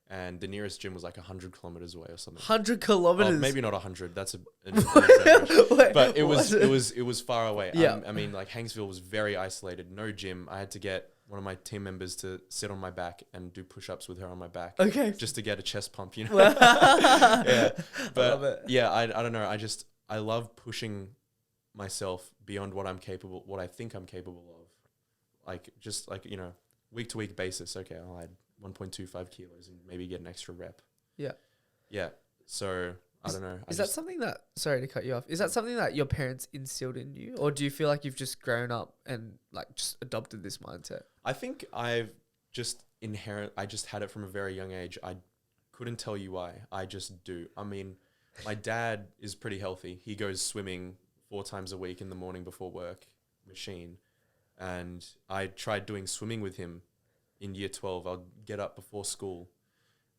and the nearest gym was like 100 kilometers away or something. 100 kilometers? Oh, maybe not 100. That's an exaggeration. Wait, but it was far away. Yeah. I mean, like Hanksville was very isolated. No gym. I had to get one of my team members to sit on my back and do push-ups with her on my back. Okay. Just to get a chest pump, Yeah. But I love it. Yeah, I don't know. I love pushing myself beyond what I think I'm capable of. Like, just like, week to week basis. Okay, I'll add 1.25 kilos and maybe get an extra rep. Yeah. Yeah. So I don't know. Is that something that, sorry to cut you off, is that something that your parents instilled in you? Or do you feel like you've just grown up and like just adopted this mindset? I think I just had it from a very young age. I couldn't tell you why. I just do. I mean, my dad is pretty healthy. He goes swimming 4 times a week in the morning before work, machine. And I tried doing swimming with him in year 12. I'll get up before school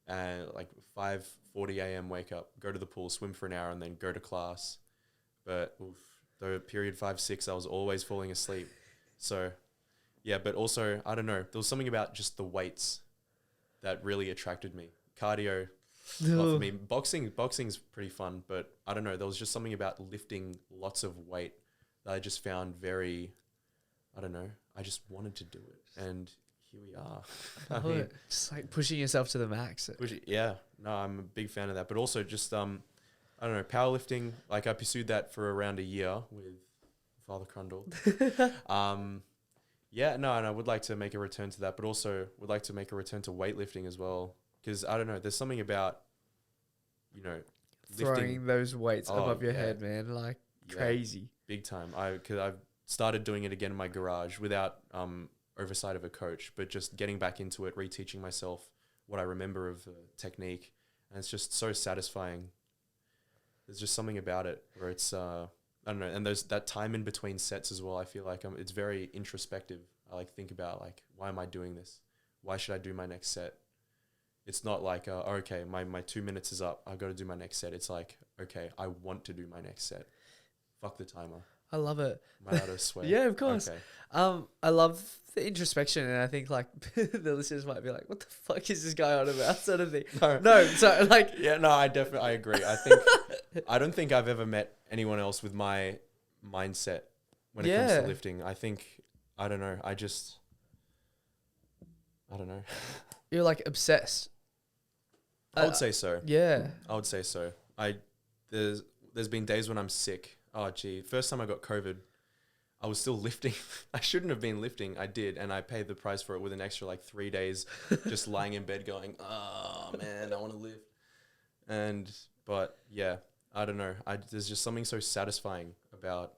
and like 5:40 a.m. wake up, go to the pool, swim for an hour, and then go to class. But the period 5-6, I was always falling asleep. So yeah, but also, I don't know, there was something about just the weights that really attracted me. cardio. Not for me. Boxing's pretty fun, but I don't know. There was just something about lifting lots of weight that I just found very, I don't know. I just wanted to do it, and here we are. I mean, just like pushing yourself to the max. yeah. No, I'm a big fan of that, but also just I don't know, powerlifting. Like I pursued that for around a year with Father Crundle. Yeah, no, and I would like to make a return to that, but also would like to make a return to weightlifting as well. Because I don't know, there's something about, you know, Throwing lifting those weights above your yeah. head, man, like Yeah, crazy. big time. Because I've started doing it again in my garage without oversight of a coach, but just getting back into it, reteaching myself what I remember of the technique, and it's just so satisfying. There's just something about it where it's I don't know, and there's that time in between sets as well. I feel like it's very introspective. I like think about like, why am I doing this? Why should I do my next set? It's not like, okay, my 2 minutes is up. I got to do my next set. It's like, okay, I want to do my next set. Fuck the timer. I love it. Am I out of sweat? Yeah, of course. Okay. I love the introspection, and I think like the listeners might be like, "What the fuck is this guy on about?" Sort of thing. No, so like, yeah, no, I agree. I don't think I've ever met anyone else with my mindset when it comes to lifting. I think, I don't know. I don't know. You're like obsessed. I would say so. Yeah. I would say so. There's been days when I'm sick. Oh gee, first time I got COVID, I was still lifting. I shouldn't have been lifting. I did, and I paid the price for it with an extra like 3 days, just lying in bed going, "Oh man, I want to lift." But yeah, I don't know. There's just something so satisfying about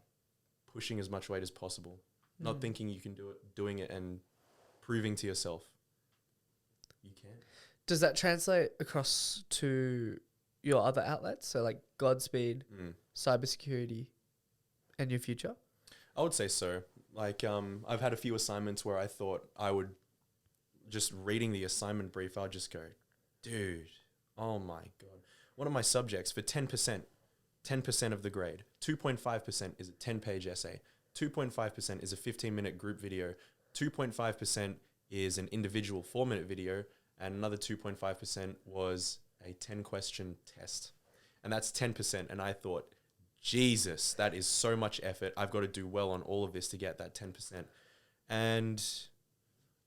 pushing as much weight as possible, not thinking you can do it, doing it, and proving to yourself you can. Does that translate across to your other outlets? So like Godspeed, cybersecurity, and your future? I would say so. Like, I've had a few assignments where I thought I would, just reading the assignment brief, I'll just go, dude, oh my God. One of my subjects for 10% of the grade, 2.5% is a 10-page essay, 2.5% is a 15-minute group video, 2.5% is an individual 4-minute video, and another 2.5% was a 10-question test. And that's 10%. And I thought, Jesus, that is so much effort. I've got to do well on all of this to get that 10%. And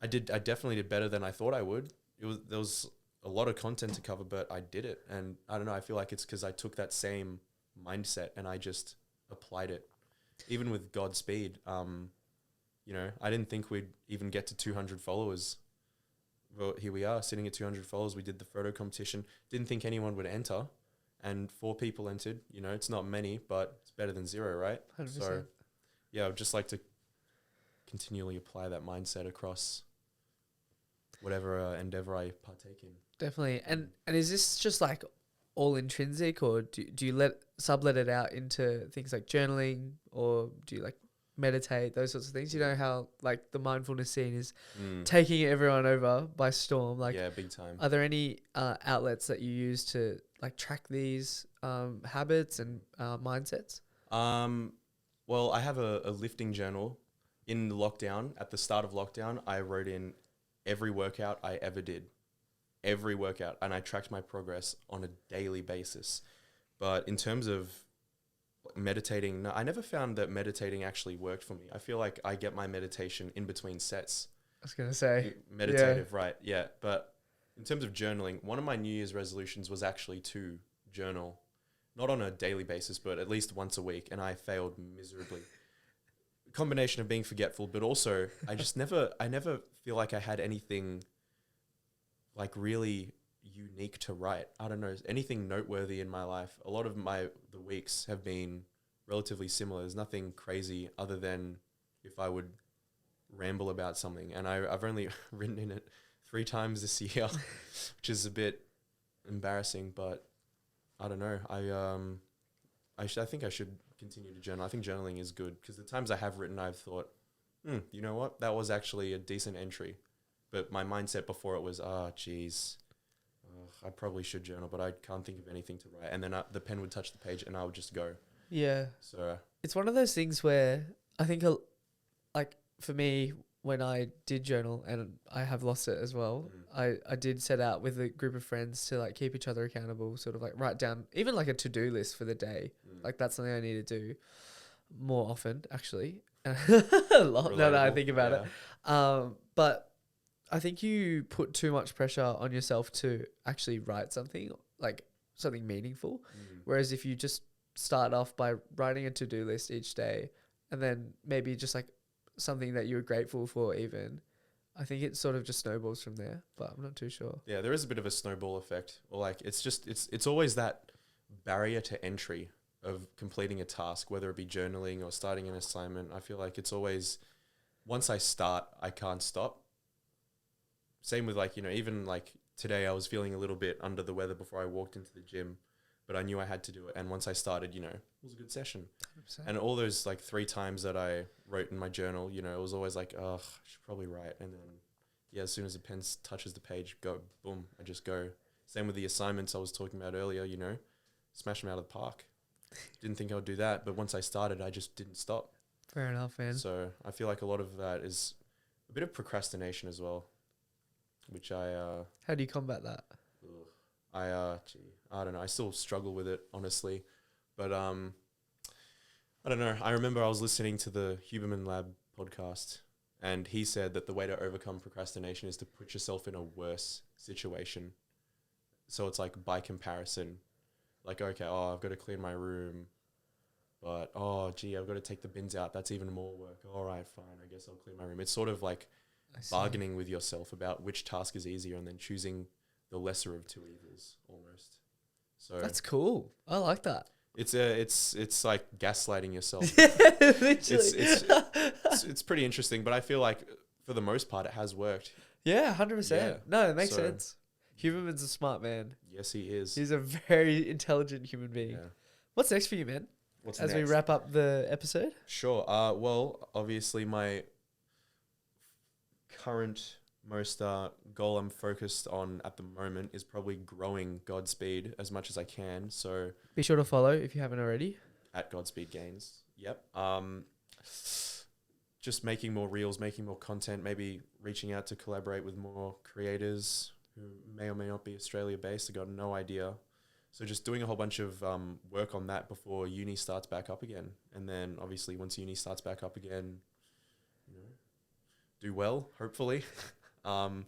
I definitely did better than I thought I would. There was a lot of content to cover, but I did it. And I don't know, I feel like it's because I took that same mindset and I just applied it. Even with Godspeed, you know, I didn't think we'd even get to 200 followers. Well, here we are, sitting at 200 followers. We did the photo competition. Didn't think anyone would enter, and 4 people entered. You know, it's not many, but it's better than 0, right? 100%. So, yeah, I would just like to continually apply that mindset across whatever endeavor I partake in. Definitely. And is this just like all intrinsic, or do you sublet it out into things like journaling, or do you like meditate, those sorts of things? You know how like the mindfulness scene is taking everyone over by storm. Like, yeah, big time. Are there any outlets that you use to like track these habits and mindsets? Well, I have a lifting journal. In the lockdown, at the start of lockdown, I wrote in every workout I ever did. Every workout. And I tracked my progress on a daily basis. But in terms of meditating, no, I never found that meditating actually worked for me. I feel like I get my meditation in between sets. I was going to say. Meditative, right, yeah. But in terms of journaling, one of my New Year's resolutions was actually to journal. Not on a daily basis, but at least once a week. And I failed miserably. A combination of being forgetful, but also I never feel like I had anything like really unique to write. I don't know, anything noteworthy in my life. A lot of the weeks have been relatively similar. There's nothing crazy other than if I would ramble about something. And I've only written in it 3 times this year, which is a bit embarrassing, but I don't know. I think I should continue to journal. I think journaling is good because the times I have written, I've thought, you know what? That was actually a decent entry. But my mindset before it was, geez, I probably should journal, but I can't think of anything to write. And then the pen would touch the page and I would just go. Yeah. So it's one of those things where I think like for me, when I did journal, and I have lost it as well, I did set out with a group of friends to like keep each other accountable, sort of like write down even like a to-do list for the day. Like that's something I need to do more often, actually. A lot now that I Relatable, think about yeah. it. But I think you put too much pressure on yourself to actually write something, like something meaningful. Whereas if you just start off by writing a to-do list each day, and then maybe just like something that you're grateful for even, I think it sort of just snowballs from there, but I'm not too sure. Yeah, there is a bit of a snowball effect, or like it's always that barrier to entry of completing a task, whether it be journaling or starting an assignment. I feel like it's always, once I start, I can't stop. Same with like, even like today I was feeling a little bit under the weather before I walked into the gym, but I knew I had to do it. And once I started, it was a good session. 100%. And all those like 3 times that I wrote in my journal, it was always like, oh, I should probably write. And then, yeah, as soon as the pen touches the page, go, boom, I just go. Same with the assignments I was talking about earlier, smash them out of the park. Didn't think I would do that, but once I started, I just didn't stop. Fair enough, man. So I feel like a lot of that is a bit of procrastination as well, which How do you combat that? I don't know. I still struggle with it, honestly. But I don't know. I remember I was listening to the Huberman Lab podcast, and he said that the way to overcome procrastination is to put yourself in a worse situation. So it's like by comparison, like, okay, I've got to clean my room, but I've got to take the bins out. That's even more work. All right, fine. I guess I'll clean my room. It's sort of like bargaining with yourself about which task is easier, and then choosing the lesser of two evils, almost. So That's cool. I like that. it's like gaslighting yourself. Literally. It's pretty interesting, but I feel like for the most part it has worked. Yeah, 100%. Yeah. No, it makes So- sense. Huberman's a smart man. Yes, he is. He's a very intelligent human being. Yeah. What's next for you, man? What's As next? we wrap up the episode? Sure. Well, obviously my current most goal I'm focused on at the moment is probably growing Godspeed as much as I can. So Be sure to follow if you haven't already. at Godspeed Gains. Yep. Just making more reels, making more content, maybe reaching out to collaborate with more creators who may or may not be Australia based. I got no idea. So just doing a whole bunch of work on that before uni starts back up again. And then obviously once uni starts back up again, do well, hopefully. And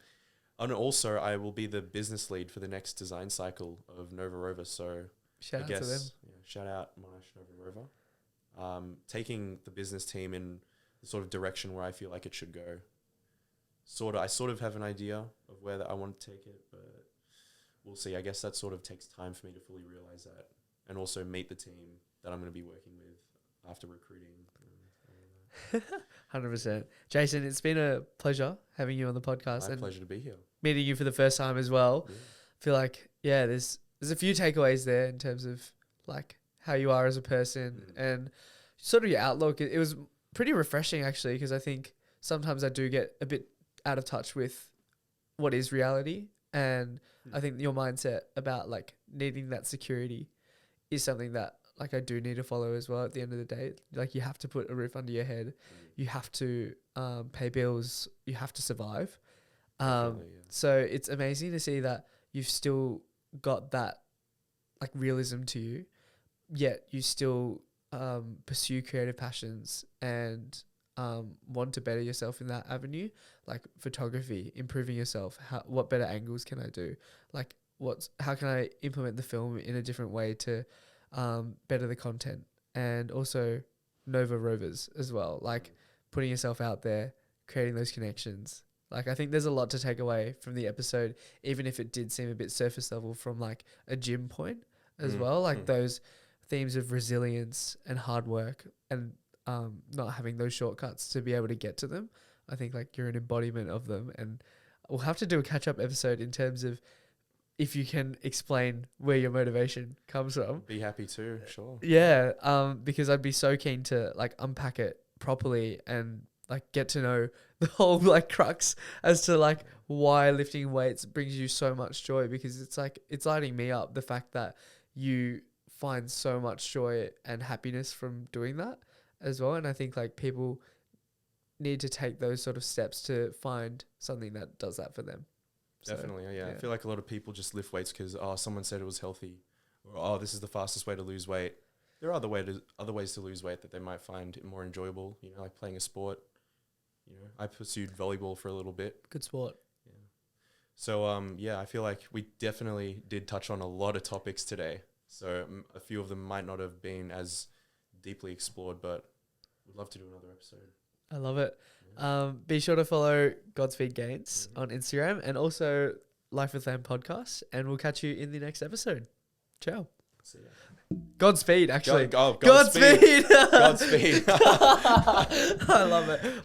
also I will be the business lead for the next design cycle of Nova Rover. So Shout I out guess, to them. shout out Monash Nova Rover. Taking the business team in the sort of direction where I feel like it should go. I sort of have an idea of where I want to take it, but we'll see. I guess that sort of takes time for me to fully realize that, and also meet the team that I'm going to be working with after recruiting. 100%. Jason, it's been a pleasure having you on the podcast My and pleasure to be here. meeting you for the first time as well. Yeah. I feel like, there's a few takeaways there in terms of like how you are as a person and sort of your outlook. It was pretty refreshing actually, because I think sometimes I do get a bit out of touch with what is reality, and I think your mindset about like needing that security is something that like I do need to follow as well. At the end of the day, like you have to put a roof under your head, you have to pay bills, you have to survive. Definitely, yeah. So it's amazing to see that you've still got that like realism to you, yet you still pursue creative passions and want to better yourself in that avenue, like photography, improving yourself. What better angles can I do? Like how can I implement the film in a different way to better the content? And also Nova Rovers as well, like putting yourself out there, creating those connections. Like I think there's a lot to take away from the episode, even if it did seem a bit surface level from like a gym point as well, like those themes of resilience and hard work and not having those shortcuts to be able to get to them. I think like you're an embodiment of them, and we'll have to do a catch-up episode in terms of if you can explain where your motivation comes from. Be happy to, sure. Yeah, because I'd be so keen to like unpack it properly and like get to know the whole like crux as to like why lifting weights brings you so much joy, because it's like it's lighting me up, the fact that you find so much joy and happiness from doing that as well. And I think like people need to take those sort of steps to find something that does that for them. So, Definitely, yeah. I feel like a lot of people just lift weights because someone said it was healthy, or this is the fastest way to lose weight. There are other ways to lose weight that they might find more enjoyable. You know, like playing a sport. You know, I pursued volleyball for a little bit. Good sport. Yeah. So I feel like we definitely did touch on a lot of topics today. So a few of them might not have been as deeply explored, but we'd love to do another episode. I love it. Yeah. Be sure to follow Godspeed Gains on Instagram and also Life with Lamb podcast. And we'll catch you in the next episode. Ciao. See ya. Godspeed, actually. Godspeed. Godspeed. Godspeed. I love it.